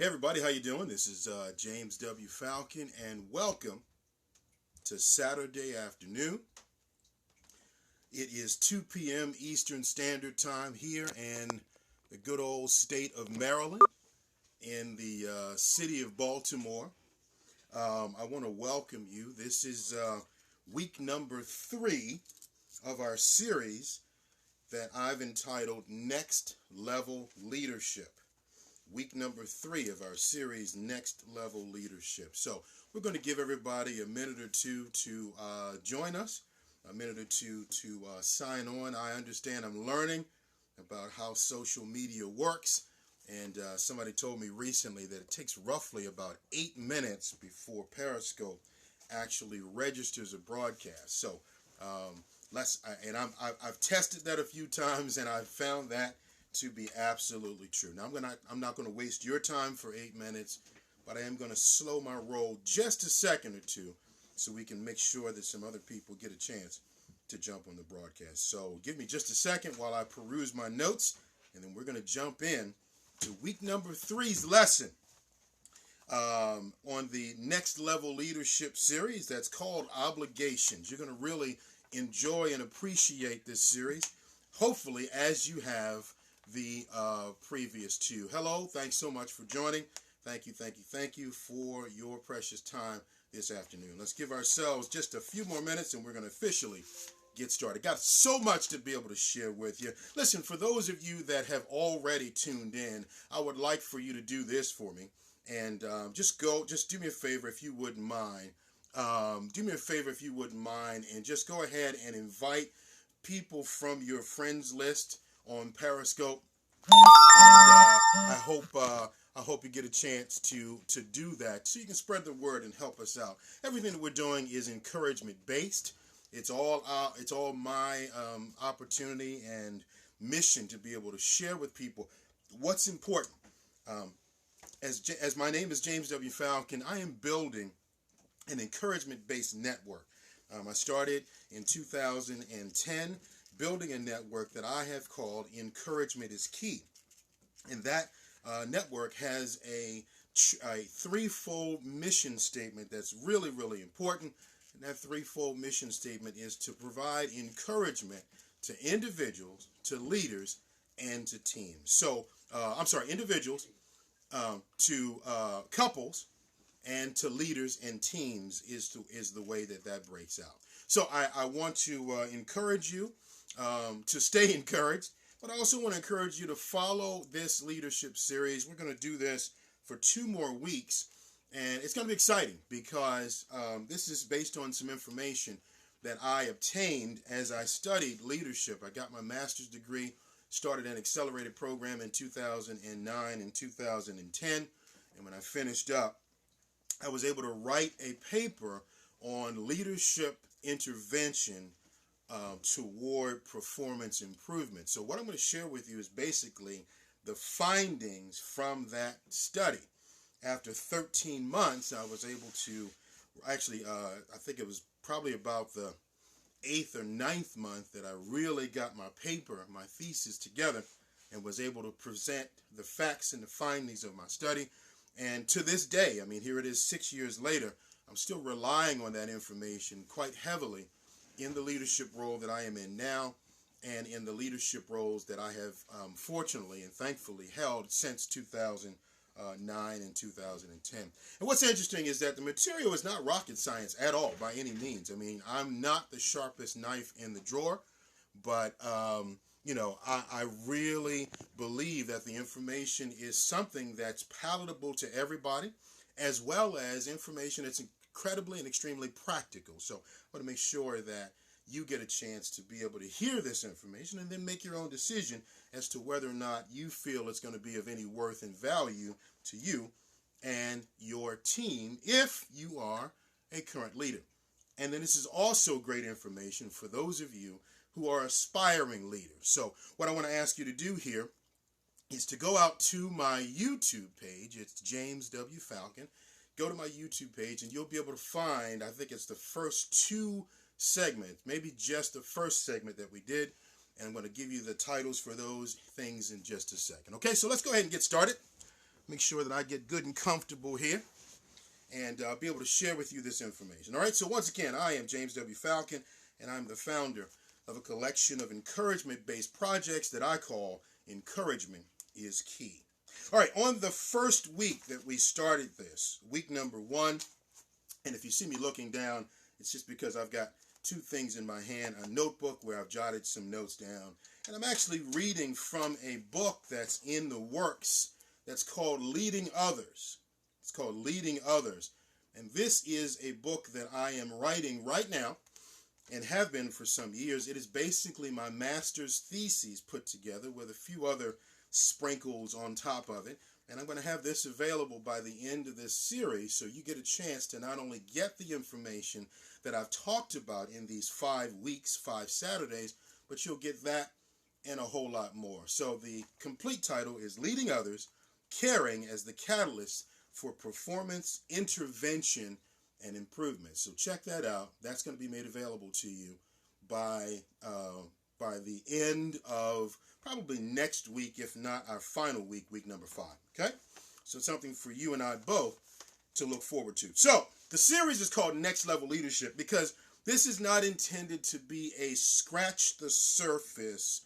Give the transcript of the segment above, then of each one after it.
Hey everybody, how you doing? This is James W. Falcon, and welcome to Saturday afternoon. It is 2 p.m. Eastern Standard Time here in the good old state of Maryland, in the city of Baltimore. I want to welcome you. This is week number 3 of our series that I've entitled Next Level Leadership. Week number 3 of our series, Next Level Leadership. So we're going to give everybody a minute or two to join us, a minute or two to sign on. I understand I'm learning about how social media works, and somebody told me recently that it takes roughly about 8 minutes before Periscope actually registers a broadcast. So I've tested that a few times, and I've found that to be absolutely true. Now I'm not going to waste your time for 8 minutes, but I am going to slow my roll just a second or two so we can make sure that some other people get a chance to jump on the broadcast. So give me just a second while I peruse my notes, and then we're going to jump in to week number 3's lesson on the Next Level Leadership series that's called Obligations. You're going to really enjoy and appreciate this series, hopefully, as you have the previous 2. Hello, thanks so much for joining. Thank you for your precious time this afternoon. Let's give ourselves just a few more minutes and we're going to officially get started. Got so much to be able to share with you. Listen, for those of you that have already tuned in, I would like for you to do this for me, and just do me a favor if you wouldn't mind. And just go ahead and invite people from your friends list on Periscope, and I hope you get a chance to do that so you can spread the word and help us out. Everything that we're doing is encouragement based. It's all my opportunity and mission to be able to share with people what's important. As my name is James W. Falcon, I am building an encouragement-based network. I started in 2010 building a network that I have called Encouragement is Key. And that network has a threefold mission statement that's really, really important. And that threefold mission statement is to provide encouragement to individuals, to leaders, and to teams. So, individuals, to couples, and to leaders and teams is the way that breaks out. So I want to encourage you to stay encouraged, but I also want to encourage you to follow this leadership series. We're going to do this for 2 more weeks, and it's going to be exciting because this is based on some information that I obtained as I studied leadership. I got my master's degree, started an accelerated program in 2009 and 2010, and when I finished up, I was able to write a paper on leadership intervention toward performance improvement. So what I'm going to share with you is basically the findings from that study. After 13 months, I was able to actually, I think it was probably about the 8th or 9th month that I really got my paper, my thesis together, and was able to present the facts and the findings of my study. And to this day, I mean, here it is 6 years later, I'm still relying on that information quite heavily in the leadership role that I am in now and in the leadership roles that I have fortunately and thankfully held since 2009 and 2010. And what's interesting is that the material is not rocket science at all by any means. I mean, I'm not the sharpest knife in the drawer, but I really believe that the information is something that's palatable to everybody, as well as information that's incredibly and extremely practical. So I want to make sure that you get a chance to be able to hear this information and then make your own decision as to whether or not you feel it's going to be of any worth and value to you and your team if you are a current leader. And then this is also great information for those of you who are aspiring leaders. So what I want to ask you to do here is to go out to my YouTube page. It's James W. Falcon. Go to my YouTube page and you'll be able to find, I think it's the first 2 segments, maybe just the first segment that we did. And I'm going to give you the titles for those things in just a second. Okay, so let's go ahead and get started. make sure that I get good and comfortable here and be able to share with you this information. All right, so once again, I am James W. Falcon, and I'm the founder of a collection of encouragement-based projects that I call Encouragement is Key. All right, on the first week that we started this, week number 1, and if you see me looking down, it's just because I've got two things in my hand, a notebook where I've jotted some notes down, and I'm actually reading from a book that's in the works that's called Leading Others. It's called Leading Others, and this is a book that I am writing right now and have been for some years. It is basically my master's thesis put together with a few other sprinkles on top of it, and I'm going to have this available by the end of this series, so you get a chance to not only get the information that I've talked about in these 5 weeks, 5 Saturdays, but you'll get that and a whole lot more. So the complete title is Leading Others, Caring as the Catalyst for Performance, Intervention, and Improvement. So check that out. That's going to be made available to you by the end of probably next week, if not our final week, week number 5. Okay? So it's something for you and I both to look forward to. So the series is called Next Level Leadership because this is not intended to be a scratch the surface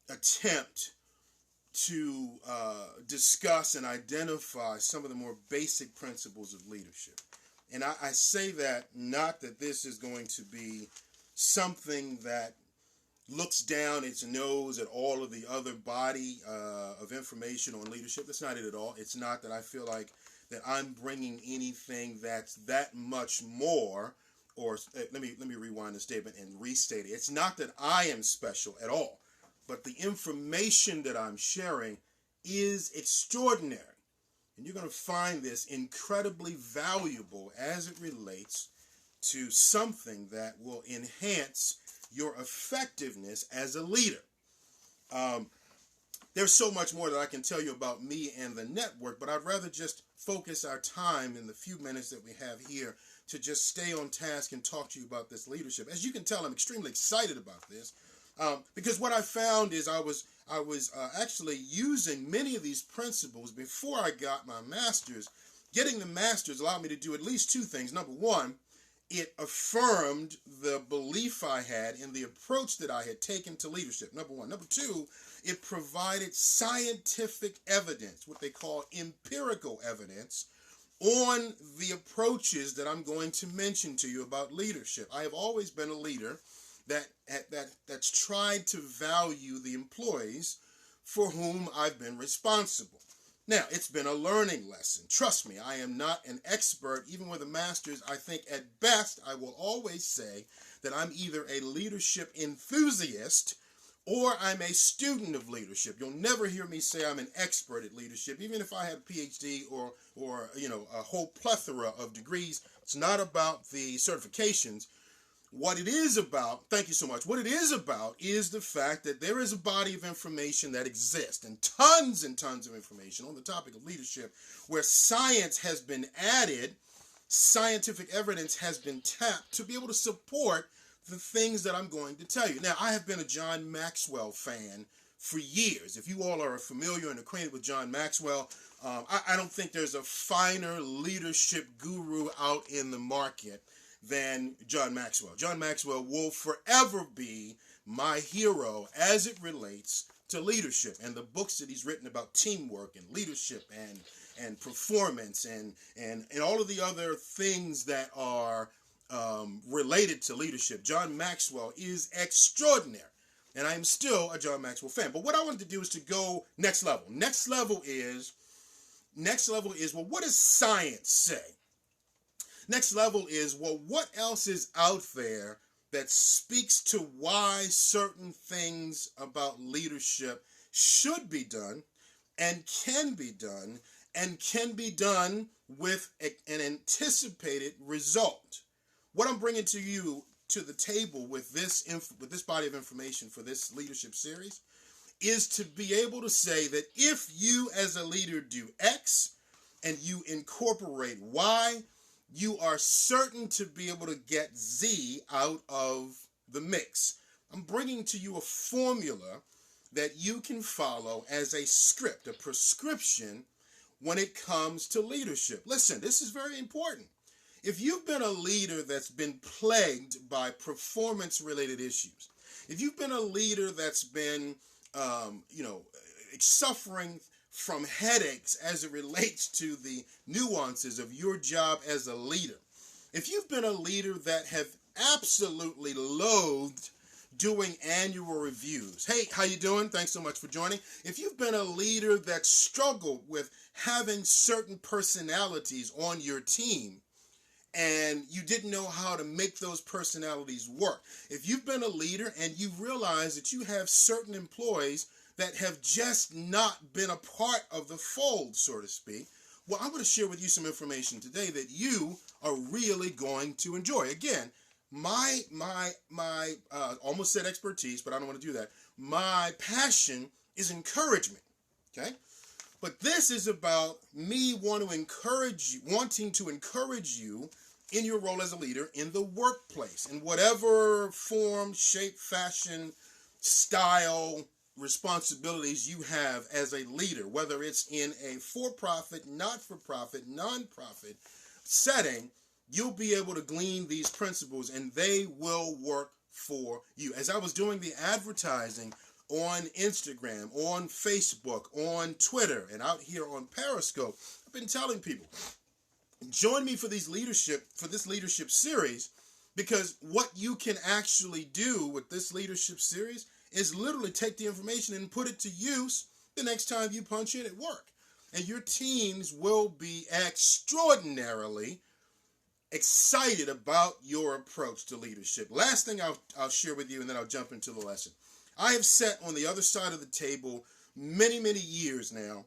attempt to discuss and identify some of the more basic principles of leadership. And I say that not that this is going to be something that looks down its nose at all of the other body of information on leadership. That's not it at all. It's not that I feel like that I'm bringing anything that's that much more, or let me rewind the statement and restate it. It's not that I am special at all, but the information that I'm sharing is extraordinary. And you're going to find this incredibly valuable as it relates to something that will enhance your effectiveness as a leader. There's so much more that I can tell you about me and the network, but I'd rather just focus our time in the few minutes that we have here to just stay on task and talk to you about this leadership. As you can tell, I'm extremely excited about this because what I found is I was actually using many of these principles before I got my master's. Getting the master's allowed me to do at least 2 things. Number one, it affirmed the belief I had in the approach that I had taken to leadership, number one. Number two, it provided scientific evidence, what they call empirical evidence, on the approaches that I'm going to mention to you about leadership. I have always been a leader that's tried to value the employees for whom I've been responsible. Now, it's been a learning lesson. Trust me, I am not an expert. Even with a master's, I think at best I will always say that I'm either a leadership enthusiast or I'm a student of leadership. You'll never hear me say I'm an expert at leadership, even if I had a PhD or a whole plethora of degrees. It's not about the certifications. What it is about, thank you so much, what it is about is the fact that there is a body of information that exists, and tons of information on the topic of leadership, where science has been added, scientific evidence has been tapped to be able to support the things that I'm going to tell you. Now, I have been a John Maxwell fan for years. If you all are familiar and acquainted with John Maxwell, I don't think there's a finer leadership guru out in the market than John Maxwell. John Maxwell will forever be my hero as it relates to leadership and the books that he's written about teamwork and leadership and performance and all of the other things that are related to leadership. John Maxwell is extraordinary, and I am still a John Maxwell fan. But what I wanted to do is to go next level. Next level is, well, what does science say? Next level is, well, what else is out there that speaks to why certain things about leadership should be done and can be done with an anticipated result? What I'm bringing to you to the table with this body of information for this leadership series is to be able to say that if you as a leader do X and you incorporate Y, you are certain to be able to get Z out of the mix. I'm bringing to you a formula that you can follow as a script, a prescription when it comes to leadership. Listen, this is very important. If you've been a leader that's been plagued by performance-related issues, if you've been a leader that's been, suffering from headaches as it relates to the nuances of your job as a leader, if you've been a leader that have absolutely loathed doing annual reviews. Hey, how you doing? Thanks so much for joining. If you've been a leader that struggled with having certain personalities on your team and you didn't know how to make those personalities work, if you've been a leader and you've realized that you have certain employees that have just not been a part of the fold, so to speak, well, I'm going to share with you some information today that you are really going to enjoy. Again, my almost said expertise, but I don't want to do that. My passion is encouragement, okay? But this is about me wanting to encourage you in your role as a leader in the workplace, in whatever form, shape, fashion, style, responsibilities you have as a leader, whether it's in a for-profit, not-for-profit, non-profit setting. You'll be able to glean these principles and they will work for you. As I was doing the advertising on Instagram, on Facebook, on Twitter, and out here on Periscope, I've been telling people, join me for this leadership series, because what you can actually do with this leadership series is literally take the information and put it to use the next time you punch in at work. And your teams will be extraordinarily excited about your approach to leadership. Last thing I'll share with you, and then I'll jump into the lesson. I have sat on the other side of the table many, many years now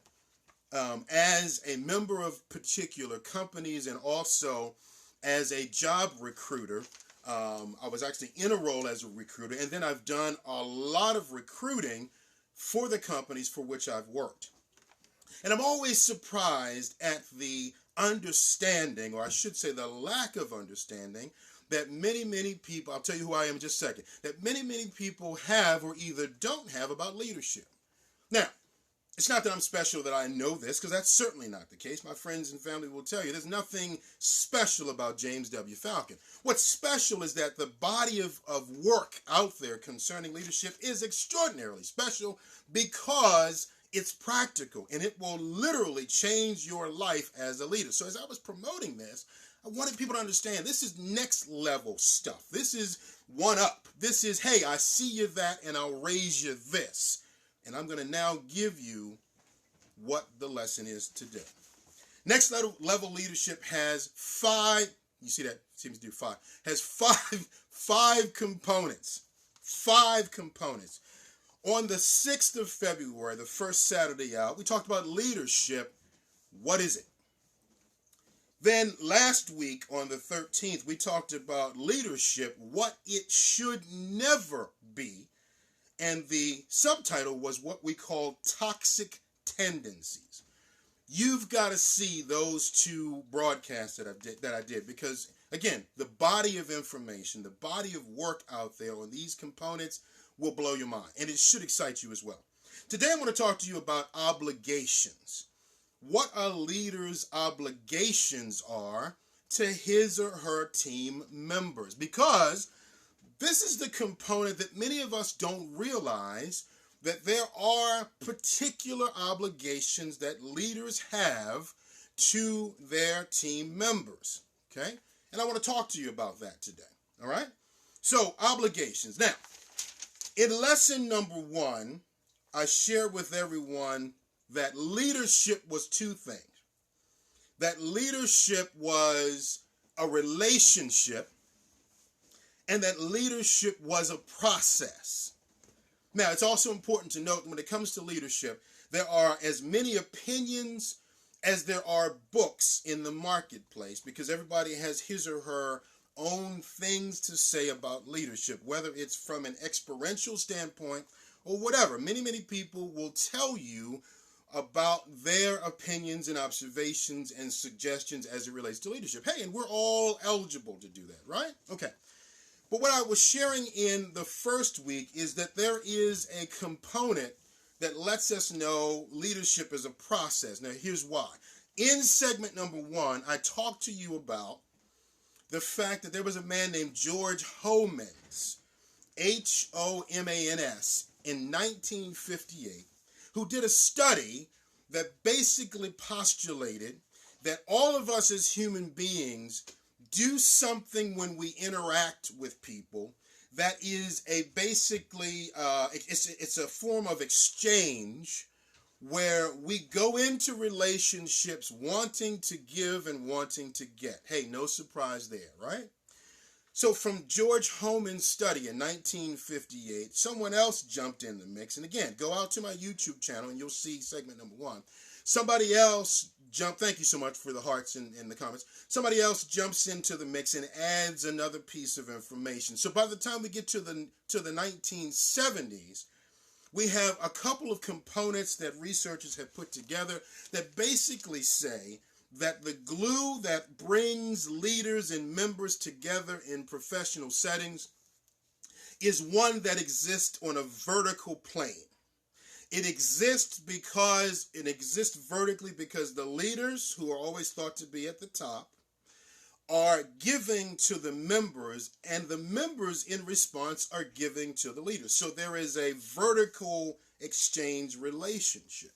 as a member of particular companies and also as a job recruiter. I was actually in a role as a recruiter, and then I've done a lot of recruiting for the companies for which I've worked. And I'm always surprised at the understanding, or I should say the lack of understanding, that many, many people, I'll tell you who I am in just a second, that many, many people have or either don't have about leadership. Now, it's not that I'm special that I know this, because that's certainly not the case. My friends and family will tell you there's nothing special about James W. Falcon. What's special is that the body of work out there concerning leadership is extraordinarily special because it's practical and it will literally change your life as a leader. So as I was promoting this, I wanted people to understand this is next level stuff. This is one up. This is, hey, I see you that and I'll raise you this. And I'm going to now give you what the lesson is today. Next level leadership has five, you see that, seems to do five, has five components. Five components. On the 6th of February, the first Saturday out, we talked about leadership. What is it? Then last week on the 13th, we talked about leadership, what it should never be. And the subtitle was what we call toxic tendencies. You've got to see those two broadcasts that I did because, again, the body of information, the body of work out there on these components will blow your mind, and it should excite you as well. Today I'm going to talk to you about obligations. What a leader's obligations are to his or her team members, because this is the component that many of us don't realize, that there are particular obligations that leaders have to their team members, okay? And I want to talk to you about that today, all right? So, obligations. Now, in lesson number 1, I shared with everyone that leadership was two things. That leadership was a relationship, and that leadership was a process. Now, it's also important to note when it comes to leadership, there are as many opinions as there are books in the marketplace, because everybody has his or her own things to say about leadership, whether it's from an experiential standpoint or whatever. Many, many people will tell you about their opinions and observations and suggestions as it relates to leadership. Hey, and we're all eligible to do that, right? Okay. But what I was sharing in the first week is that there is a component that lets us know leadership is a process. Now, here's why. In segment number 1, I talked to you about the fact that there was a man named George Homans, Homans, in 1958, who did a study that basically postulated that all of us as human beings do something when we interact with people that is a basically, it's a form of exchange where we go into relationships wanting to give and wanting to get. Hey, no surprise there, right? So from George Homans' study in 1958, someone else jumped in the mix. And again, go out to my YouTube channel and you'll see segment number 1. Somebody else thank you so much for the hearts in the comments. Somebody else jumps into the mix and adds another piece of information. So by the time we get to the 1970s, we have a couple of components that researchers have put together that basically say that the glue that brings leaders and members together in professional settings is one that exists on a vertical plane. It exists vertically because the leaders, who are always thought to be at the top, are giving to the members, and the members in response are giving to the leaders. So there is a vertical exchange relationship.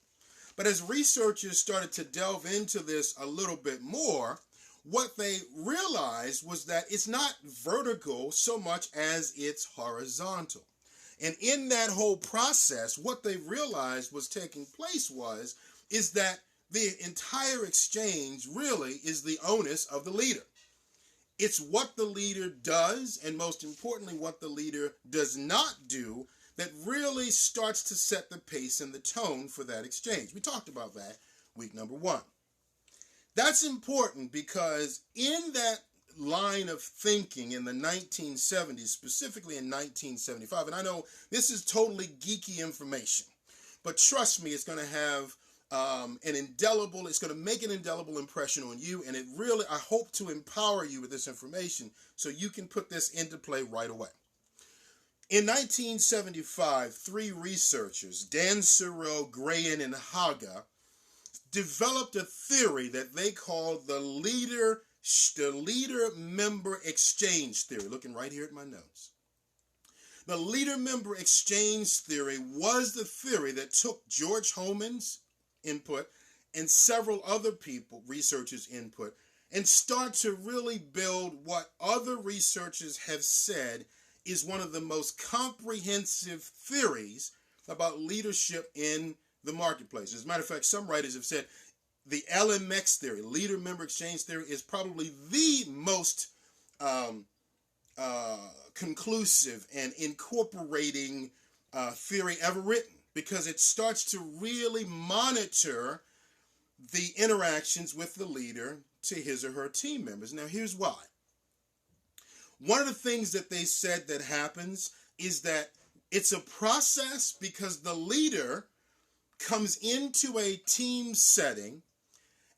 But as researchers started to delve into this a little bit more, what they realized was that it's not vertical so much as it's horizontal. And in that whole process, what they realized was taking place is that the entire exchange really is the onus of the leader. It's what the leader does, and most importantly, what the leader does not do, that really starts to set the pace and the tone for that exchange. We talked about that week number 1. That's important because in that line of thinking in the 1970s, specifically in 1975, and I know this is totally geeky information, but trust me, it's going to have it's going to make an indelible impression on you, and it really, I hope to empower you with this information so you can put this into play right away. In 1975, 3 researchers, Dan Searle, Grahan, and Haga, developed a theory that they called the leader-member exchange theory. Looking right here at my notes. The leader-member exchange theory was the theory that took George Homans' input and several other researchers' input, and start to really build what other researchers have said is one of the most comprehensive theories about leadership in the marketplace. As a matter of fact, some writers have said the LMX theory, leader-member exchange theory, is probably the most conclusive and incorporating theory ever written, because it starts to really monitor the interactions with the leader to his or her team members. Now, here's why. One of the things that they said that happens is that it's a process because the leader comes into a team setting,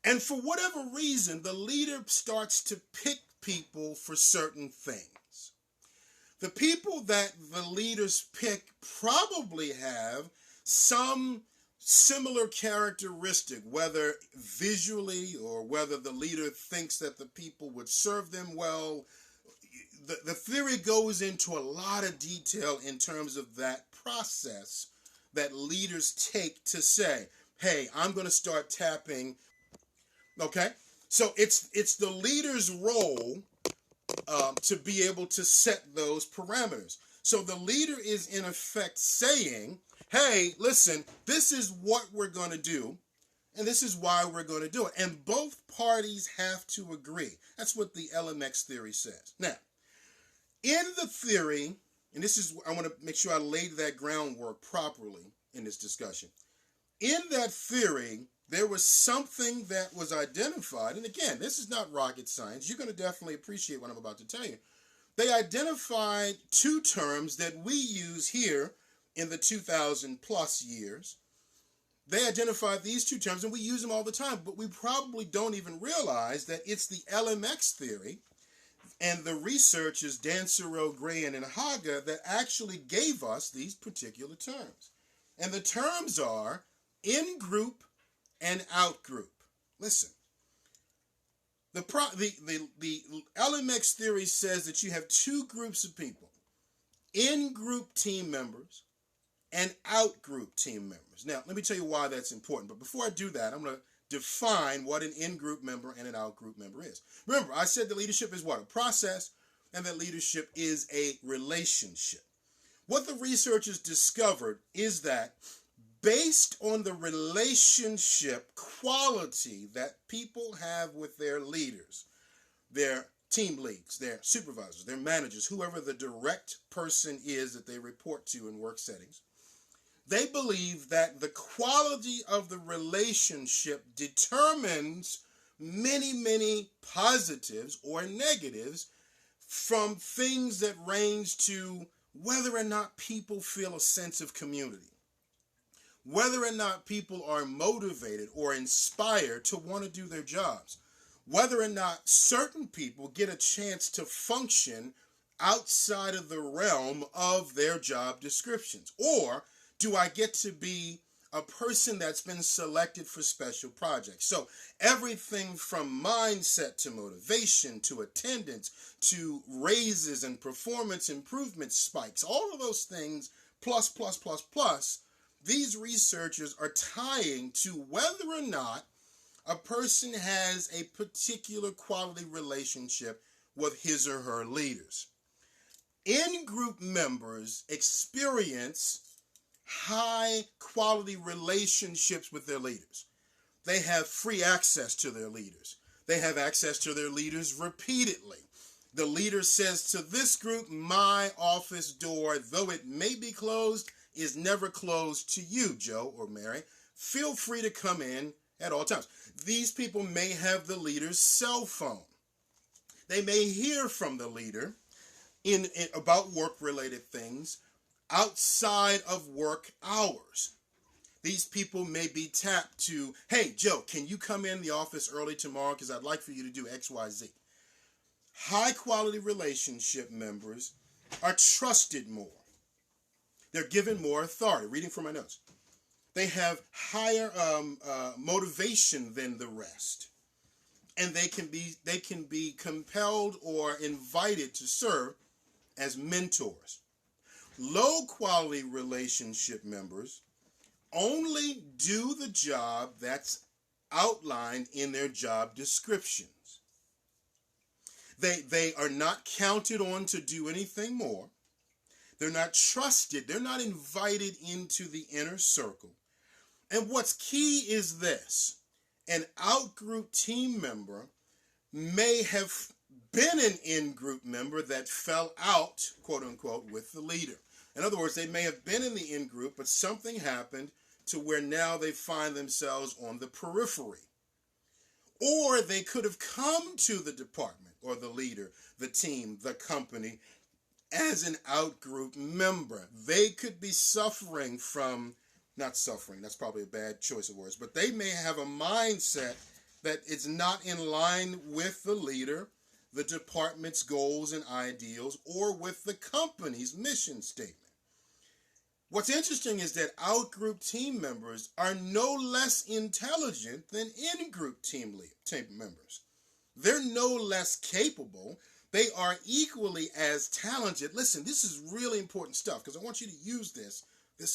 and for whatever reason, the leader starts to pick people for certain things. The people that the leaders pick probably have some similar characteristic, whether visually or whether the leader thinks that the people would serve them well. The theory goes into a lot of detail in terms of that process that leaders take to say, hey, I'm going to start tapping. Okay? So it's the leader's role to be able to set those parameters. So the leader is in effect saying, hey, listen, this is what we're going to do, and this is why we're going to do it. And both parties have to agree. That's what the LMX theory says. Now, in the theory, and this is, I want to make sure I laid that groundwork properly in this discussion. In that theory, there was something that was identified, and again, this is not rocket science. You're going to definitely appreciate what I'm about to tell you. They identified 2 terms that we use here in the 2000 plus years. They identified these 2 terms, and we use them all the time, but we probably don't even realize that it's the LMX theory And the researchers, Dansereau, Gray, and Haga, that actually gave us these particular terms. And the terms are in-group and out-group. Listen, the LMX theory says that you have two groups of people, in-group team members and out-group team members. Now, let me tell you why that's important. But before I do that, I'm going to define what an in-group member and an out-group member is. Remember, I said that leadership is what? A process, and that leadership is a relationship. What the researchers discovered is that based on the relationship quality that people have with their leaders, their team leads, their supervisors, their managers, whoever the direct person is that they report to in work settings, they believe that the quality of the relationship determines many, many positives or negatives from things that range to whether or not people feel a sense of community, whether or not people are motivated or inspired to want to do their jobs, whether or not certain people get a chance to function outside of the realm of their job descriptions, or do I get to be a person that's been selected for special projects? So everything from mindset to motivation to attendance to raises and performance improvement spikes, all of those things plus, these researchers are tying to whether or not a person has a particular quality relationship with his or her leaders. In-group members experience high quality relationships with their leaders. They have free access to their leaders. They have access to their leaders repeatedly. The leader says to this group, my office door, though it may be closed, is never closed to you, Joe or Mary. Feel free to come in at all times. These people may have the leader's cell phone. They may hear from the leader about work-related things outside of work hours. These people may be tapped to, hey, Joe, can you come in the office early tomorrow because I'd like for you to do X, Y, Z. High-quality relationship members are trusted more. They're given more authority. Reading from my notes. They have higher motivation than the rest. And they can be compelled or invited to serve as mentors. Low-quality relationship members only do the job that's outlined in their job descriptions. They are not counted on to do anything more. They're not trusted. They're not invited into the inner circle. And what's key is this. An out-group team member may have been an in-group member that fell out, quote unquote, with the leader. In other words, they may have been in the in-group, but something happened to where now they find themselves on the periphery. Or they could have come to the department or the leader, the team, the company, as an out-group member. They could be suffering from, not suffering, that's probably a bad choice of words, but they may have a mindset that is not in line with the leader, the department's goals and ideals, or with the company's mission statement. What's interesting is that out-group team members are no less intelligent than in-group team members. They're no less capable. They are equally as talented. Listen, this is really important stuff because I want you to use this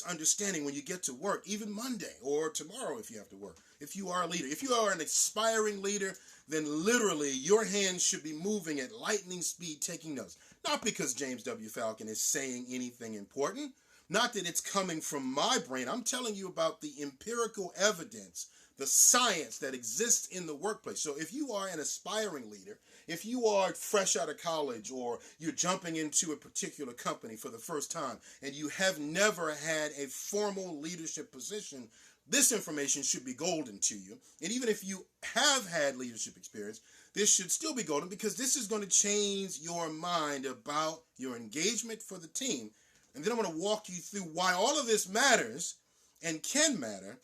understanding when you get to work, even Monday or tomorrow if you have to work. If you are a leader, if you are an aspiring leader, then literally your hands should be moving at lightning speed taking notes. Not because James W. Falcon is saying anything important, not that it's coming from my brain. I'm telling you about the empirical evidence, the science that exists in the workplace. So if you are an aspiring leader, if you are fresh out of college or you're jumping into a particular company for the first time and you have never had a formal leadership position, this information should be golden to you. And even if you have had leadership experience, this should still be golden because this is going to change your mind about your engagement for the team. And then I'm going to walk you through why all of this matters and can matter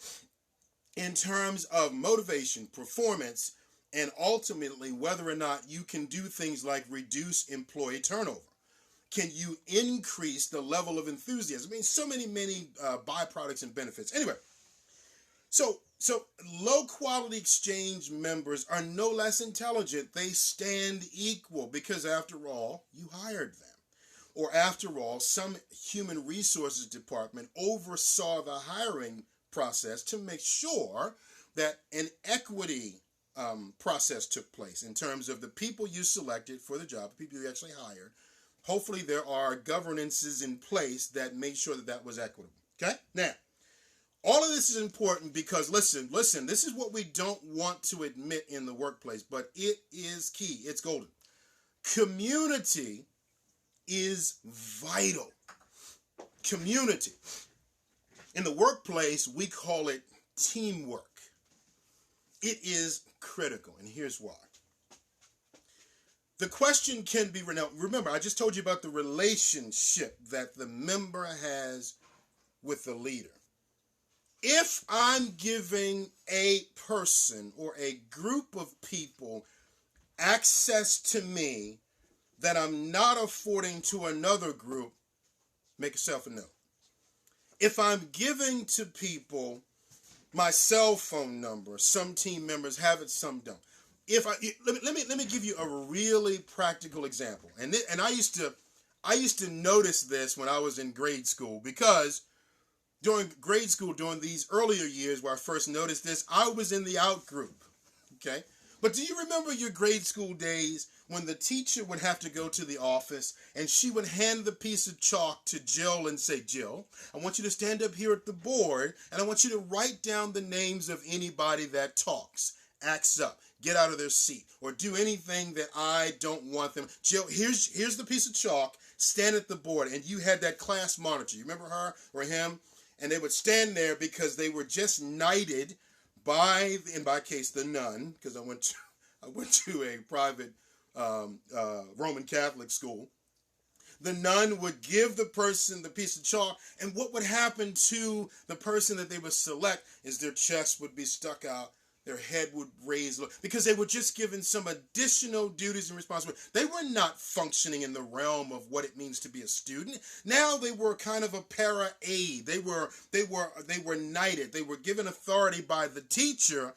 in terms of motivation, performance, and ultimately whether or not you can do things like reduce employee turnover. Can you increase the level of enthusiasm? I mean, so many byproducts and benefits. Anyway, so low quality exchange members are no less intelligent. They stand equal because after all, you hired them. Or after all, some human resources department oversaw the hiring process to make sure that an equity process took place in terms of the people you selected for the job, the people you actually hired. Hopefully there are governances in place that make sure that that was equitable. Okay? Now, all of this is important because, listen, this is what we don't want to admit in the workplace, but it is key. It's golden. Community is vital. Community. In the workplace, we call it teamwork. It is critical, and here's why. The question can be, now remember, I just told you about the relationship that the member has with the leader. If I'm giving a person or a group of people access to me that I'm not affording to another group, make yourself a note. If I'm giving to people my cell phone number, some team members have it, some don't. Let me give you a really practical example. And I used to notice this when I was in grade school, because during grade school, during these earlier years where I first noticed this, I was in the out group. Okay? But do you remember your grade school days when the teacher would have to go to the office and she would hand the piece of chalk to Jill and say, Jill, I want you to stand up here at the board and I want you to write down the names of anybody that talks, acts up, get out of their seat, or do anything that I don't want them. Jill, here's the piece of chalk, stand at the board. And you had that class monitor. You remember her or him? And they would stand there because they were just knighted by, in my case, the nun, because I went to a private Roman Catholic school. The nun would give the person the piece of chalk, and what would happen to the person that they would select is their chest would be stuck out, their head would raise, because they were just given some additional duties and responsibilities. They were not functioning in the realm of what it means to be a student. Now they were kind of a para-aide. They were knighted. They were given authority by the teacher,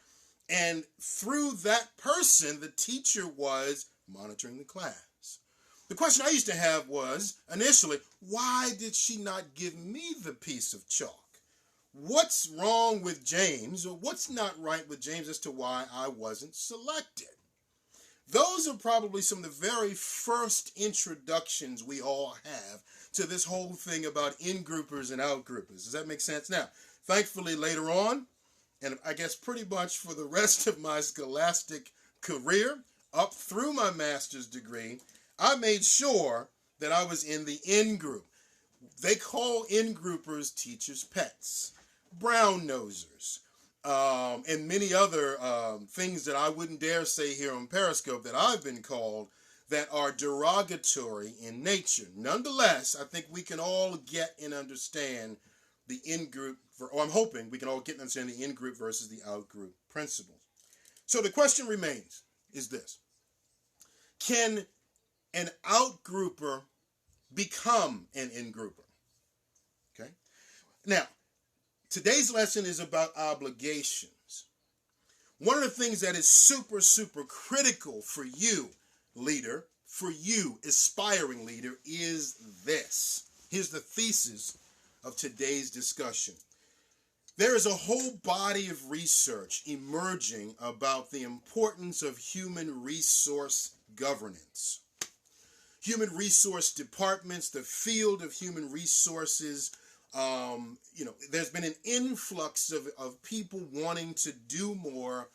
and through that person, the teacher was monitoring the class. The question I used to have was, initially, why did she not give me the piece of chalk? What's wrong with James, or what's not right with James as to why I wasn't selected? Those are probably some of the very first introductions we all have to this whole thing about in-groupers and out-groupers. Does that make sense? Now, thankfully later on, and I guess pretty much for the rest of my scholastic career, up through my master's degree, I made sure that I was in the in-group. They call in-groupers teachers' pets, brown nosers, and many other things that I wouldn't dare say here on Periscope that I've been called that are derogatory in nature. Nonetheless, I think we can all get and understand the in-group, or I'm hoping we can all get and understand the in-group versus the out-group principles. So the question remains is this: can an out-grouper become an in-grouper? Okay. Now, today's lesson is about obligations. One of the things that is super, super critical for you, leader, for you, aspiring leader, is this. Here's the thesis of today's discussion. There is a whole body of research emerging about the importance of human resource governance. Human resource departments, the field of human resources, there's been an influx of people wanting to do more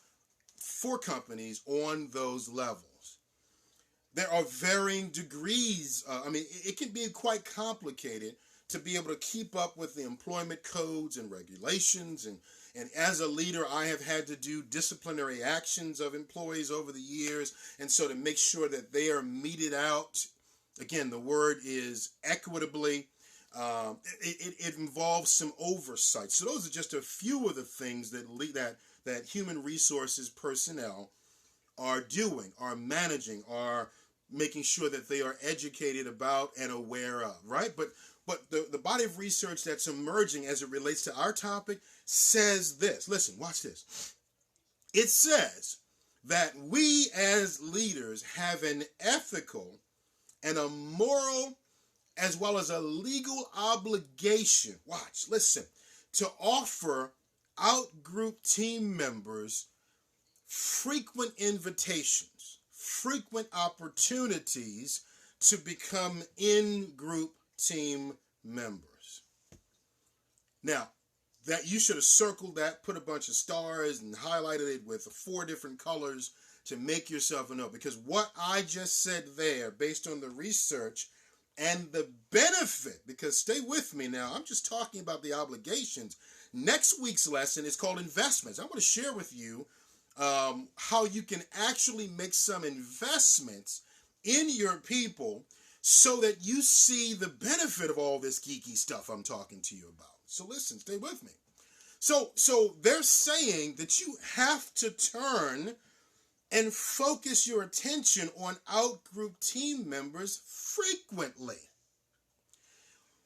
for companies on those levels. There are varying degrees. It can be quite complicated to be able to keep up with the employment codes and regulations. And as a leader, I have had to do disciplinary actions of employees over the years. And so to make sure that they are meted out, again, the word is equitably, it involves some oversight. So those are just a few of the things that human resources personnel are doing, are managing, are making sure that they are educated about and aware of, right? But the body of research that's emerging as it relates to our topic says this. Listen, watch this. It says that we as leaders have an ethical and a moral as well as a legal obligation, watch, listen, to offer out-group team members frequent invitations, frequent opportunities to become in-group team members. Now, that you should have circled that, put a bunch of stars and highlighted it with 4 different colors to make yourself a note, because what I just said there, based on the research and the benefit, because stay with me now, I'm just talking about the obligations. Next week's lesson is called investments. I'm going to share with you how you can actually make some investments in your people so that you see the benefit of all this geeky stuff I'm talking to you about. So listen, stay with me. So they're saying that you have to turn and focus your attention on out-group team members frequently.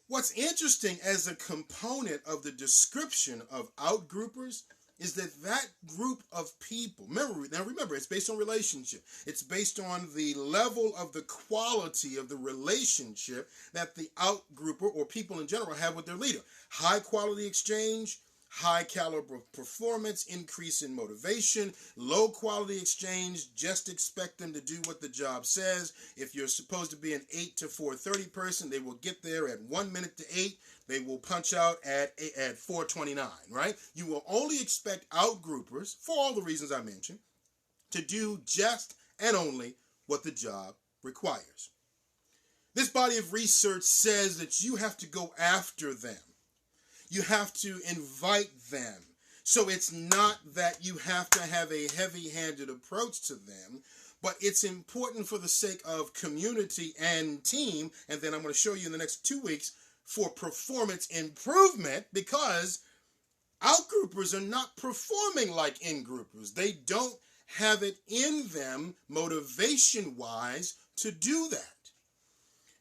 What's interesting as a component of the description of out-groupers is that group of people, remember, it's based on relationship. It's based on the level of the quality of the relationship that the out-grouper or people in general have with their leader. High quality exchange, high caliber performance, increase in motivation. Low quality exchange, just expect them to do what the job says. If you're supposed to be an 8 to 4:30 person, they will get there at 1 minute to 8. They will punch out at 4:29, right? You will only expect out-groupers, for all the reasons I mentioned, to do just and only what the job requires. This body of research says that you have to go after them. You have to invite them. So it's not that you have to have a heavy-handed approach to them, but it's important for the sake of community and team, and then I'm going to show you in the next 2 weeks for performance improvement, because out-groupers are not performing like in-groupers. They don't have it in them motivation-wise to do that.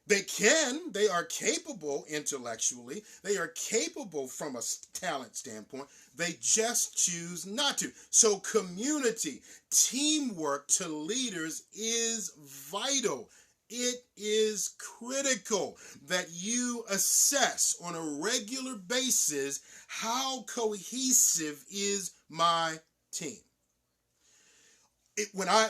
They are capable intellectually, they are capable from a talent standpoint, they just choose not to. So community, teamwork to leaders is vital. It is critical that you assess on a regular basis how cohesive is my team. I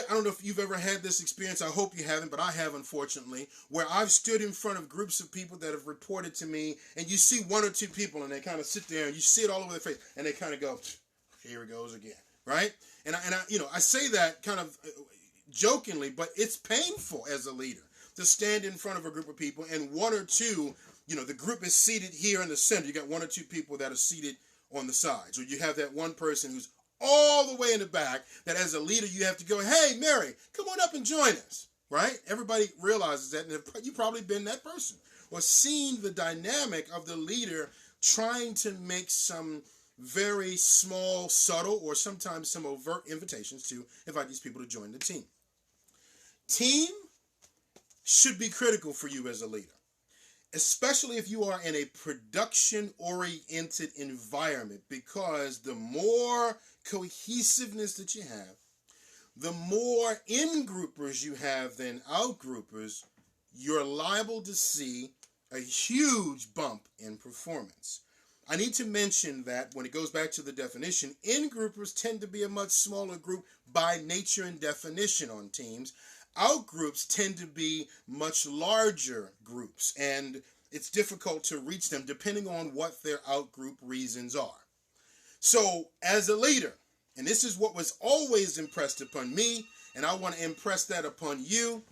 don't know if you've ever had this experience. I hope you haven't, but I have, unfortunately, where I've stood in front of groups of people that have reported to me, and you see 1 or 2 people, and they kind of sit there, and you see it all over their face, and they kind of go, "Here it goes again," right? And I say that kind of jokingly, but it's painful as a leader to stand in front of a group of people, and 1 or 2, the group is seated here in the center. You got 1 or 2 people that are seated on the sides, or you have that one person who's all the way in the back, that as a leader you have to go, "Hey, Mary, come on up and join us," right? Everybody realizes that, and you've probably been that person, or seen the dynamic of the leader trying to make some very small, subtle, or sometimes some overt invitations to invite these people to join the team. Team should be critical for you as a leader, especially if you are in a production-oriented environment, because the more cohesiveness that you have, the more in-groupers you have than out-groupers, you're liable to see a huge bump in performance. I need to mention that when it goes back to the definition, in-groupers tend to be a much smaller group by nature and definition on teams. Out-groups tend to be much larger groups, and it's difficult to reach them depending on what their out-group reasons are. So, as a leader, and this is what was always impressed upon me, and I want to impress that upon you,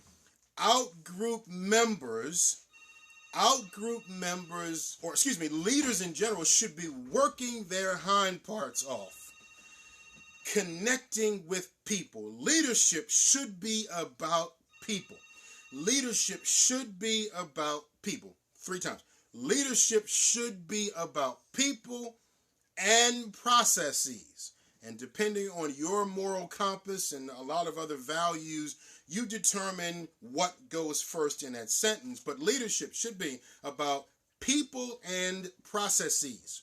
leaders in general should be working their hind parts off, connecting with people. Leadership should be about people. Leadership should be about people. 3 times. Leadership should be about people and processes. And depending on your moral compass and a lot of other values, you determine what goes first in that sentence. But leadership should be about people and processes.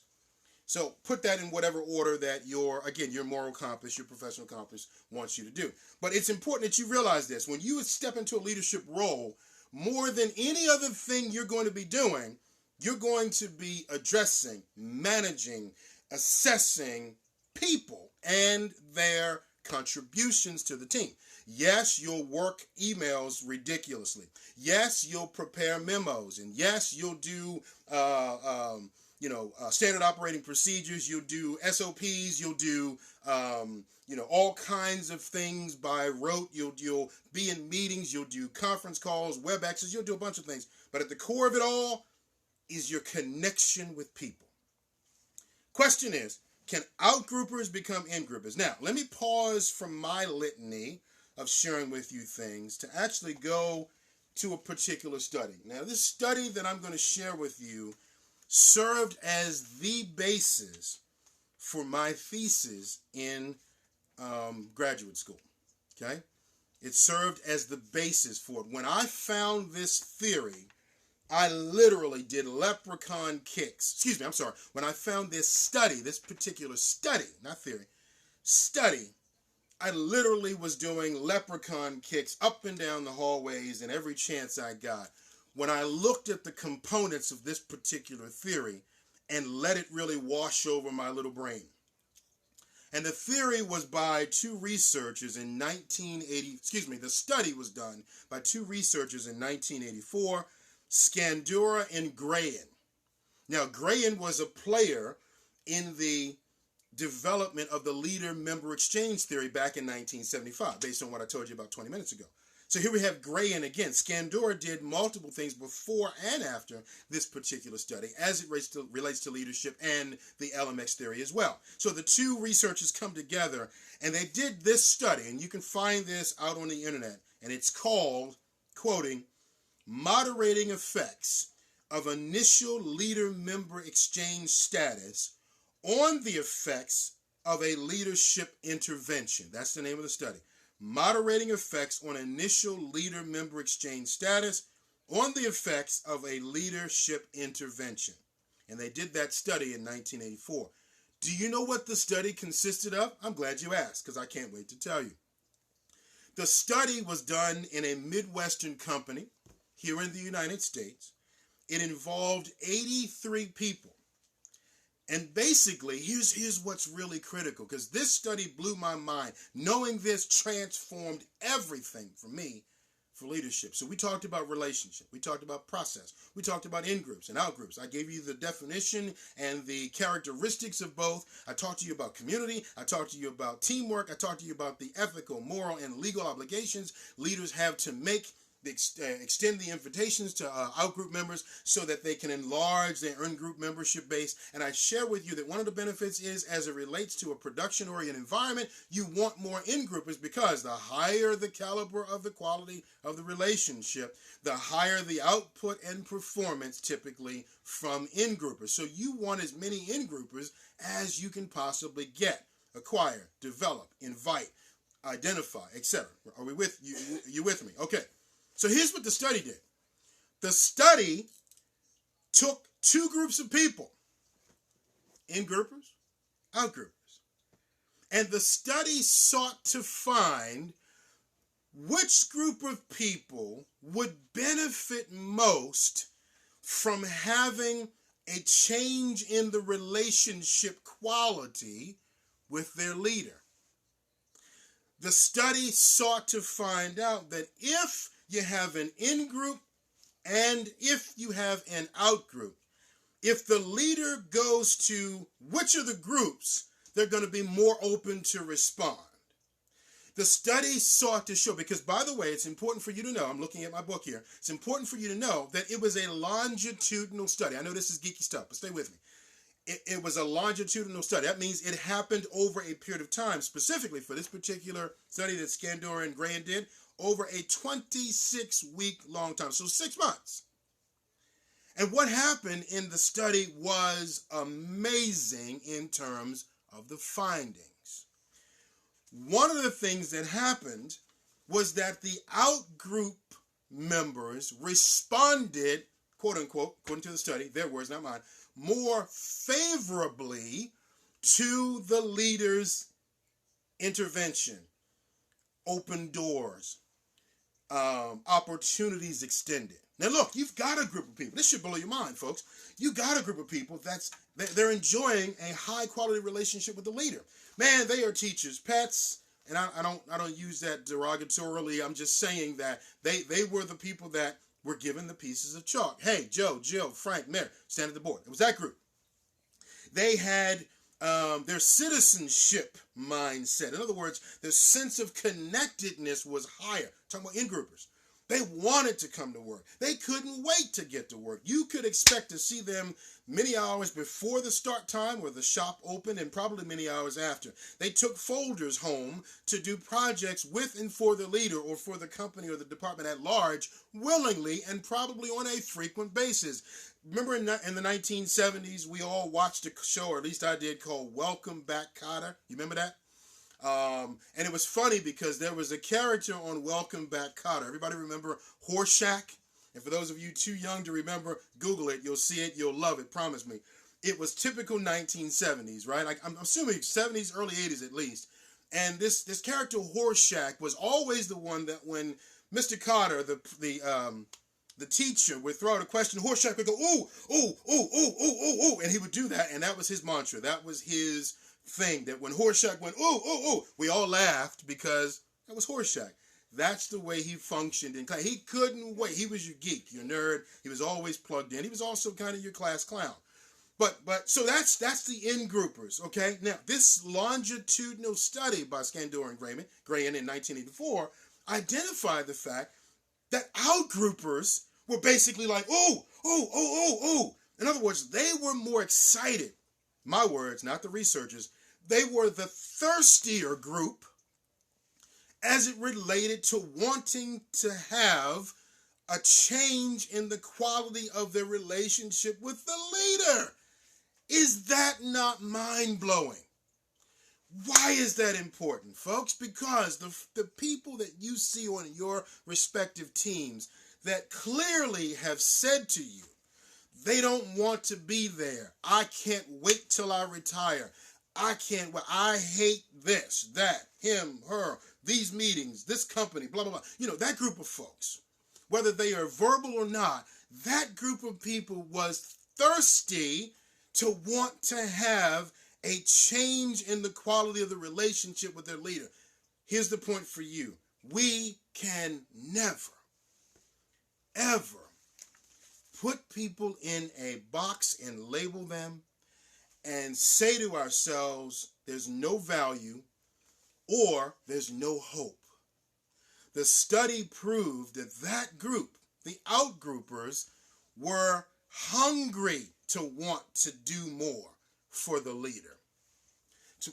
So put that in whatever order that your moral compass, your professional compass wants you to do. But it's important that you realize this. When you step into a leadership role, more than any other thing you're going to be doing, you're going to be addressing, managing, assessing people and their contributions to the team. Yes, you'll work emails ridiculously. Yes, you'll prepare memos. And yes, you'll do standard operating procedures. You'll do SOPs. You'll do all kinds of things by rote. You'll be in meetings. You'll do conference calls, WebExes. You'll do a bunch of things. But at the core of it all is your connection with people. Question is, can outgroupers become in-groupers? Now, let me pause from my litany of sharing with you things to actually go to a particular study. Now, this study that I'm going to share with you served as the basis for my thesis in graduate school. Okay? It served as the basis for it. When I found this theory, I literally did leprechaun kicks. When I found this study, this particular study, not theory, study, I literally was doing leprechaun kicks up and down the hallways and every chance I got when I looked at the components of this particular theory and let it really wash over my little brain. And the theory was by two researchers in 1980, the study was done by two researchers in 1984, Scandura and Grahan. Now, Grahan was a player in the development of the leader-member exchange theory back in 1975, based on what I told you about 20 minutes ago. So here we have Grahan again. Scandura did multiple things before and after this particular study as it relates to leadership and the LMX theory as well. So the two researchers come together and they did this study, and you can find this out on the internet, and it's called, quoting, Moderating Effects of Initial Leader-Member Exchange Status on the Effects of a Leadership Intervention. That's the name of the study. Moderating Effects on Initial Leader-Member Exchange Status on the Effects of a Leadership Intervention. And they did that study in 1984. Do you know what the study consisted of? I'm glad you asked, because I can't wait to tell you. The study was done in a Midwestern company here in the United States. It involved 83 people. And basically, here's what's really critical, because this study blew my mind. Knowing this transformed everything for me for leadership. So we talked about relationship. We talked about process. We talked about in-groups and out-groups. I gave you the definition and the characteristics of both. I talked to you about community. I talked to you about teamwork. I talked to you about the ethical, moral, and legal obligations leaders have to make extend the invitations to out-group members so that they can enlarge their in-group membership base. And I share with you that one of the benefits is, as it relates to a production-oriented environment, you want more in-groupers, because the higher the caliber of the quality of the relationship, the higher the output and performance typically from in-groupers. So you want as many in-groupers as you can possibly get, acquire, develop, invite, identify, etc. Are we with you? You with me? Okay. So here's what the study did. The study took two groups of people, in-groupers, out-groupers, and the study sought to find which group of people would benefit most from having a change in the relationship quality with their leader. The study sought to find out that if you have an in-group and if you have an out-group, if the leader goes to which of the groups, they're going to be more open to respond. The study sought to show, because by the way, it's important for you to know, I'm looking at my book here, it's important for you to know that it was a longitudinal study. I know this is geeky stuff, but stay with me. It was a longitudinal study. That means it happened over a period of time, specifically for this particular study that Scandura and Grahan did, over a 26-week long time, so 6 months. And what happened in the study was amazing in terms of the findings. one of the things that happened was that the out-group members responded, quote unquote, according to the study, their words, not mine, more favorably to the leader's intervention, open doors, opportunities extended. Now look, you've got a group of people. This should blow your mind, folks. You got a group of people they're enjoying a high quality relationship with the leader. Man, they are teachers' pets, and I don't use that derogatorily. I'm just saying that they were the people that were given the pieces of chalk. Hey, Joe, Jill, Frank, Mary, stand at the board. It was that group. They had their citizenship mindset. In other words, their sense of connectedness was higher. Talking about in-groupers. They wanted to come to work. They couldn't wait to get to work. You could expect to see them many hours before the start time where the shop opened, and probably many hours after. They took folders home to do projects with and for the leader or for the company or the department at large willingly and probably on a frequent basis. Remember in the 1970s, we all watched a show, or at least I did, called Welcome Back, Kotter. You remember that? And it was funny because there was a character on Welcome Back, Kotter. Everybody remember Horseshack? And for those of you too young to remember, Google it. You'll see it. You'll love it. Promise me. It was typical 1970s, right? Like, I'm assuming 70s, early 80s at least. And this character Horseshack was always the one that when Mr. Kotter, the teacher, would throw out a question, Horseshack would go, ooh, ooh, ooh, ooh, ooh, ooh, ooh. And he would do that. And that was his mantra. That was his thing, that when Horseshack went, ooh, ooh, ooh, we all laughed because that was Horseshack. That's the way he functioned in class. He couldn't wait. He was your geek, your nerd. He was always plugged in. He was also kind of your class clown. But so that's the in-groupers, okay? Now, this longitudinal study by Scandor and Grayan in 1984 identified the fact that out-groupers were basically like, ooh, ooh, ooh, ooh, ooh. In other words, they were more excited. My words, not the researchers. They were the thirstier group as it related to wanting to have a change in the quality of their relationship with the leader. Is that not mind-blowing? Why is that important, folks? Because the people that you see on your respective teams that clearly have said to you, they don't want to be there. I can't wait till I retire. I can't wait. I hate this, that, him, her, these meetings, this company, blah, blah, blah. You know, that group of folks, whether they are verbal or not, that group of people was thirsty to want to have a change in the quality of the relationship with their leader. Here's the point for you. We can never, ever put people in a box and label them and say to ourselves, there's no value or there's no hope. The study proved that group, the out-groupers, were hungry to want to do more for the leader.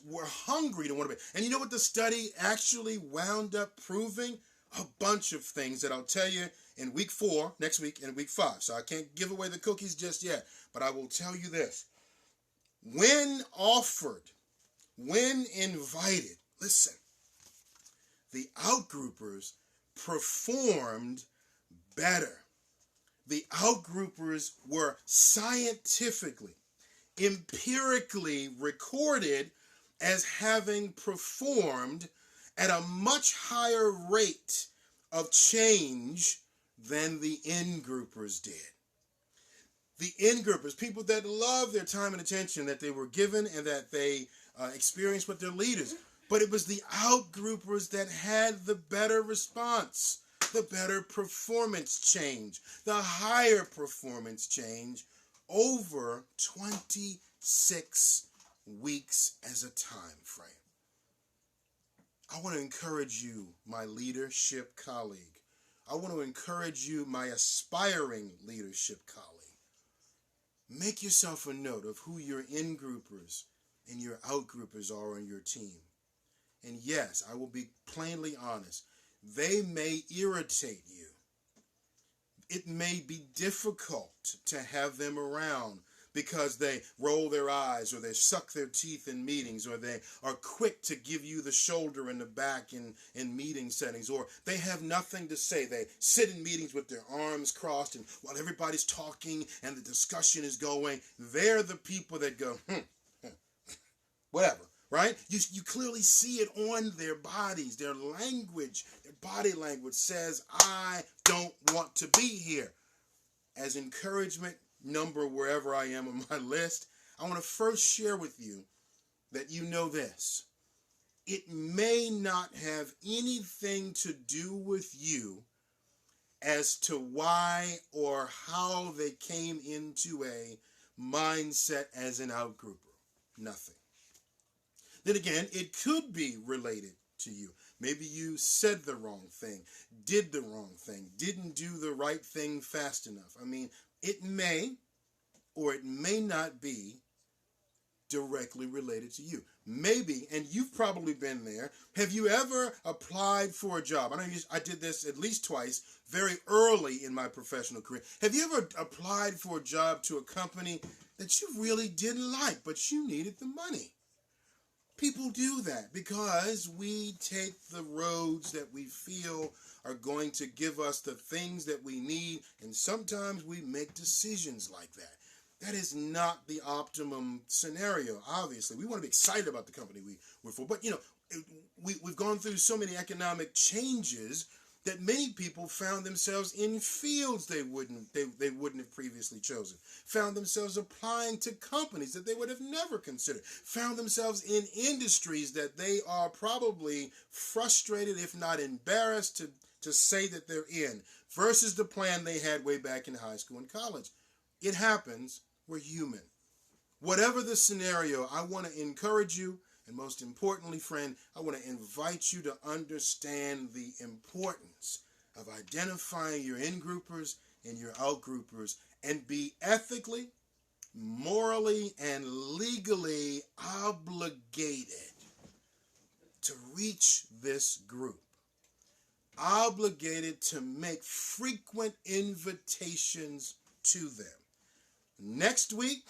We're hungry to want to be. And you know what the study actually wound up proving? A bunch of things that I'll tell you in week 4, next week, and week 5. So I can't give away the cookies just yet. But I will tell you this. When offered, when invited, listen, the outgroupers performed better. The outgroupers were scientifically, empirically recorded as having performed at a much higher rate of change than the in-groupers did. The in-groupers, people that love their time and attention that they were given and that they experienced with their leaders. But it was the out-groupers that had the better response, the better performance change, the higher performance change over 26 weeks as a time frame. I want to encourage you, my leadership colleague. I want to encourage you, my aspiring leadership colleague. Make yourself a note of who your in-groupers and your out-groupers are on your team. And yes, I will be plainly honest. They may irritate you. It may be difficult to have them around. because they roll their eyes, or they suck their teeth in meetings, or they are quick to give you the shoulder and the back in meeting settings, or they have nothing to say. They sit in meetings with their arms crossed, and while everybody's talking and the discussion is going, they're the people that go, whatever. Right? You clearly see it on their bodies. Their language, their body language says, I don't want to be here. As encouragement number wherever I am on my list, I want to first share with you that you know this. It may not have anything to do with you as to why or how they came into a mindset as an outgrouper. Nothing. Then again, it could be related to you. Maybe you said the wrong thing, did the wrong thing, didn't do the right thing fast enough. I mean, it may or it may not be directly related to you. Maybe, and you've probably been there, have you ever applied for a job? I know I did this at least twice very early in my professional career. Have you ever applied for a job to a company that you really didn't like, but you needed the money? People do that because we take the roads that we feel are going to give us the things that we need, and sometimes we make decisions like that. That is not the optimum scenario, obviously. We want to be excited about the company we're for, but we've gone through so many economic changes that many people found themselves in fields they wouldn't have previously chosen, found themselves applying to companies that they would have never considered, found themselves in industries that they are probably frustrated, if not embarrassed, to say that they're in, versus the plan they had way back in high school and college. It happens. We're human. Whatever the scenario, I want to encourage you. And most importantly, friend, I want to invite you to understand the importance of identifying your in-groupers and your out-groupers and be ethically, morally, and legally obligated to reach this group. Obligated to make frequent invitations to them. Next week,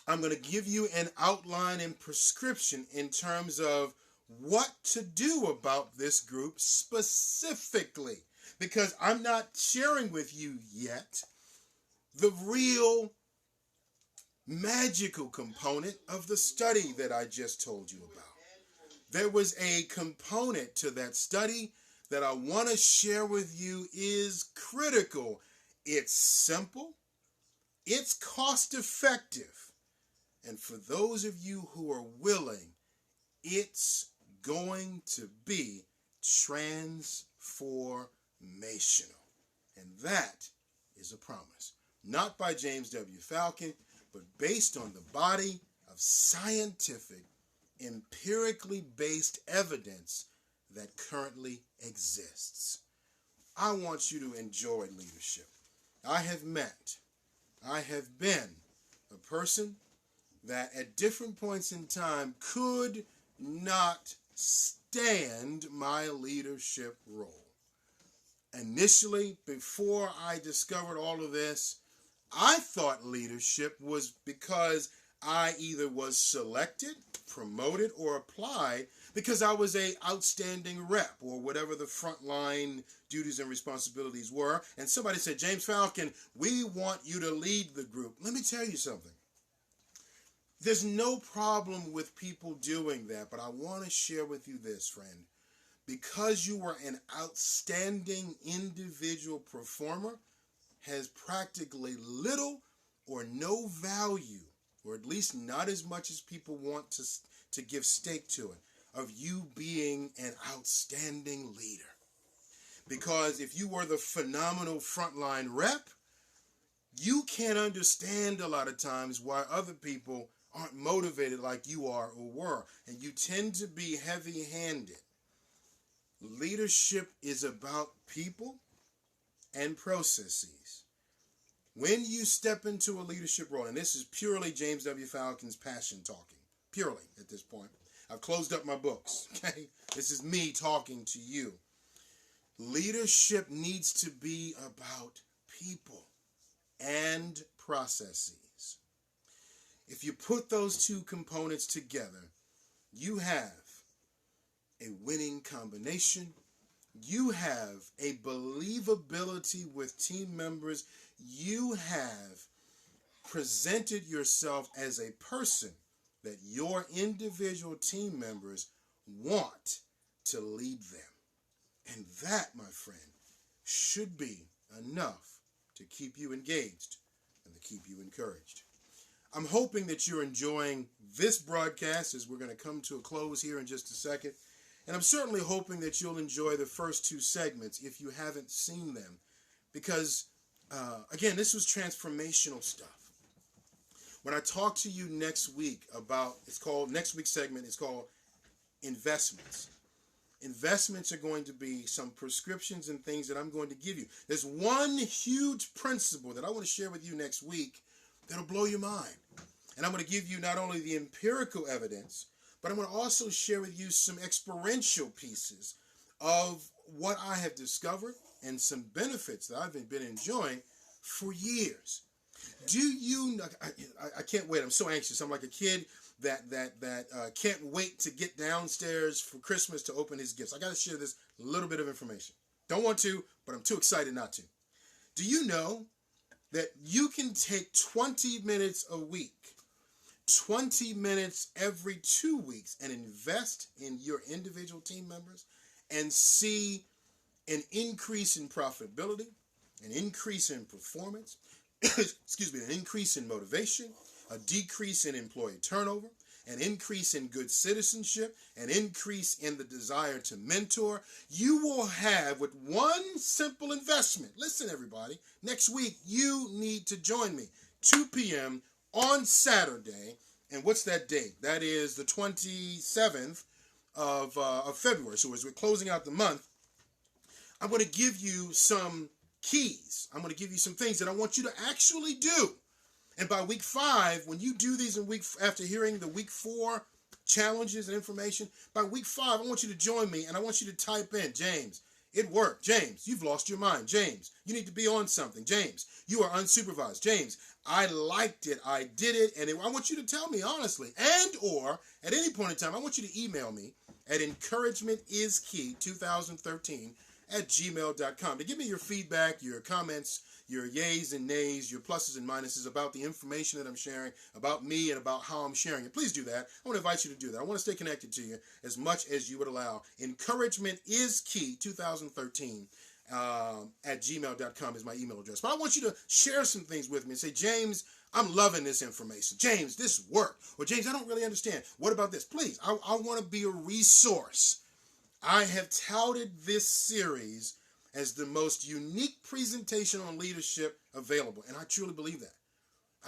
I'm going to give you an outline and prescription in terms of what to do about this group specifically, because I'm not sharing with you yet the real magical component of the study that I just told you about. There was a component to that study that I want to share with you is critical. It's simple, it's cost effective. And for those of you who are willing, it's going to be transformational. And that is a promise. Not by James W. Falcon, but based on the body of scientific, empirically based evidence that currently exists. I want you to enjoy leadership. I have been a person that at different points in time could not stand my leadership role. Initially, before I discovered all of this, I thought leadership was because I either was selected, promoted, or applied because I was an outstanding rep or whatever the frontline duties and responsibilities were. And somebody said, James Falcon, we want you to lead the group. Let me tell you something. There's no problem with people doing that, but I want to share with you this, friend. Because you were an outstanding individual performer has practically little or no value, or at least not as much as people want to give stake to it, of you being an outstanding leader. Because if you were the phenomenal frontline rep, you can't understand a lot of times why other people aren't motivated like you are or were. And you tend to be heavy-handed. Leadership is about people and processes. When you step into a leadership role, and this is purely James W. Falcon's passion talking, purely at this point. I've closed up my books, okay? This is me talking to you. Leadership needs to be about people and processes. If you put those two components together, you have a winning combination. You have a believability with team members. You have presented yourself as a person that your individual team members want to lead them. And that, my friend, should be enough to keep you engaged and to keep you encouraged. I'm hoping that you're enjoying this broadcast as we're going to come to a close here in just a second. And I'm certainly hoping that you'll enjoy the first two segments if you haven't seen them. Because, again, this was transformational stuff. When I talk to you next week about, next week's segment is called Investments. Investments are going to be some prescriptions and things that I'm going to give you. There's one huge principle that I want to share with you next week that'll blow your mind. And I'm going to give you not only the empirical evidence, but I'm going to also share with you some experiential pieces of what I have discovered and some benefits that I've been enjoying for years. Do you? I can't wait. I'm so anxious. I'm like a kid that can't wait to get downstairs for Christmas to open his gifts. I got to share this little bit of information. Don't want to, but I'm too excited not to. Do you know that you can take 20 minutes a week, 20 minutes every 2 weeks, and invest in your individual team members and see an increase in profitability, an increase in performance, an increase in motivation, a decrease in employee turnover, an increase in good citizenship, an increase in the desire to mentor. You will have, with one simple investment, listen everybody, next week you need to join me, 2 p.m. on Saturday. And what's that date? That is the 27th of February. So as we're closing out the month, I'm going to give you some keys. I'm going to give you some things that I want you to actually do. And by week 5, when you do these after hearing the week 4 challenges and information, by week 5, I want you to join me and I want you to type in, James, it worked. James, you've lost your mind. James, you need to be on something. James, you are unsupervised. James, I liked it. I did it. And I want you to tell me honestly. And or at any point in time, I want you to email me at encouragementiskey2013@gmail.com to give me your feedback, your comments, your yays and nays, your pluses and minuses about the information that I'm sharing, about me and about how I'm sharing it. Please do that. I want to invite you to do that. I want to stay connected to you as much as you would allow. Encouragement-is-key2013 at gmail.com is my email address. But I want you to share some things with me and say, James, I'm loving this information. James, this worked. Or James, I don't really understand. What about this? Please, I want to be a resource. I have touted this series as the most unique presentation on leadership available. And I truly believe that.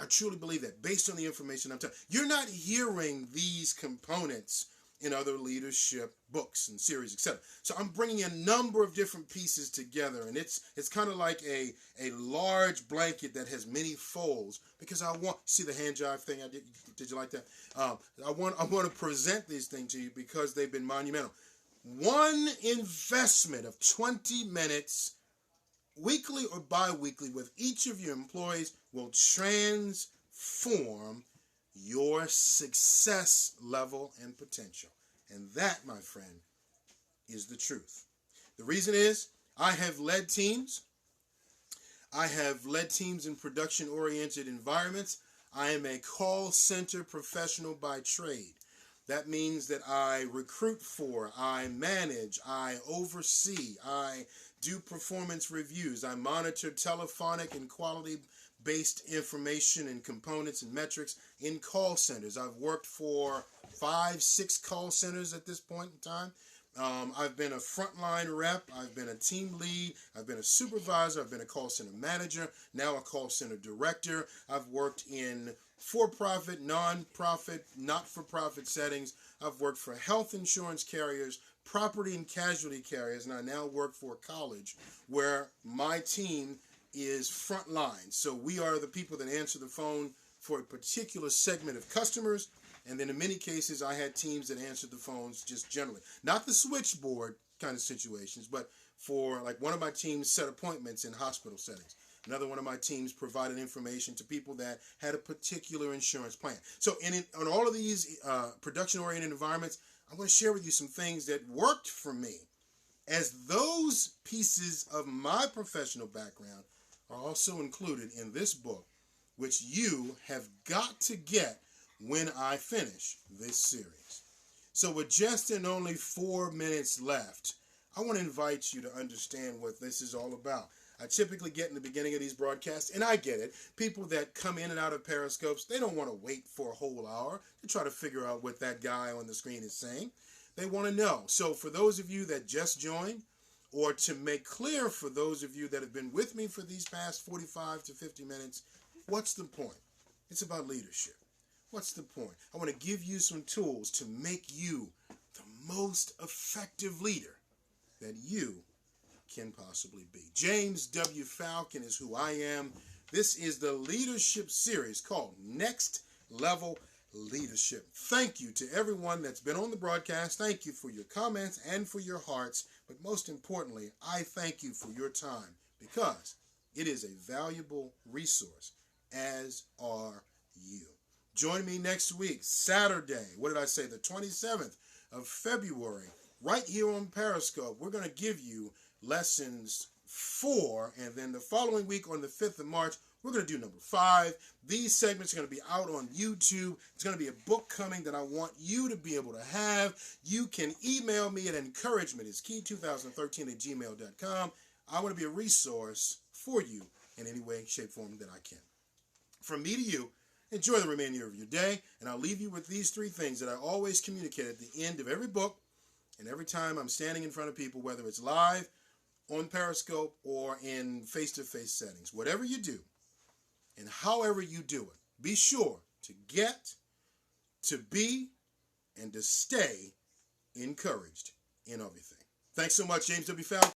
I truly believe that based on the information I'm telling you. You're not hearing these components in other leadership books and series, etc. So I'm bringing a number of different pieces together, and it's kind of like a large blanket that has many folds, because I want, see the hand jive thing I did? Did you like that? I want to present these things to you because they've been monumental. One investment of 20 minutes, weekly or bi-weekly, with each of your employees will transform your success level and potential. And that, my friend, is the truth. The reason is I have led teams. I have led teams in production-oriented environments. I am a call center professional by trade. That means that I recruit for, I manage, I oversee, I do performance reviews, I monitor telephonic and quality-based information and components and metrics in call centers. I've worked for 5-6 call centers at this point in time. I've been a frontline rep, I've been a team lead, I've been a supervisor, I've been a call center manager, now a call center director. I've worked in for-profit, non-profit, not-for-profit settings. I've worked for health insurance carriers, property and casualty carriers, and I now work for a college where my team is frontline. So we are the people that answer the phone for a particular segment of customers. And then in many cases, I had teams that answered the phones just generally. Not the switchboard kind of situations, but for like one of my teams set appointments in hospital settings. Another one of my teams provided information to people that had a particular insurance plan. So on all of these production-oriented environments, I'm going to share with you some things that worked for me, as those pieces of my professional background are also included in this book, which you have got to get when I finish this series. So with just and only 4 minutes left, I want to invite you to understand what this is all about. I typically get in the beginning of these broadcasts, and I get it, people that come in and out of Periscopes, they don't want to wait for a whole hour to try to figure out what that guy on the screen is saying. They want to know. So for those of you that just joined, or to make clear for those of you that have been with me for these past 45 to 50 minutes, what's the point? It's about leadership. What's the point? I want to give you some tools to make you the most effective leader that you can possibly be. James W. Falcon is who I am. This is the leadership series called Next Level Leadership. Thank you to everyone that's been on the broadcast. Thank you for your comments and for your hearts. But most importantly, I thank you for your time, because it is a valuable resource, as are you. Join me next week, Saturday, what did I say, the 27th of February, right here on Periscope. We're going to give you lessons 4, and then the following week on the 5th of March, we're going to do number 5. These segments are going to be out on YouTube. It's going to be a book coming that I want you to be able to have. You can email me at encouragementiskey2013@gmail.com. I want to be a resource for you in any way, shape, form that I can. From me to you, enjoy the remainder of your day, and I'll leave you with these 3 things that I always communicate at the end of every book and every time I'm standing in front of people, whether it's live, on Periscope, or in face-to-face settings. Whatever you do, and however you do it, be sure to get, to be, and to stay encouraged in everything. Thanks so much, James W. Falcon.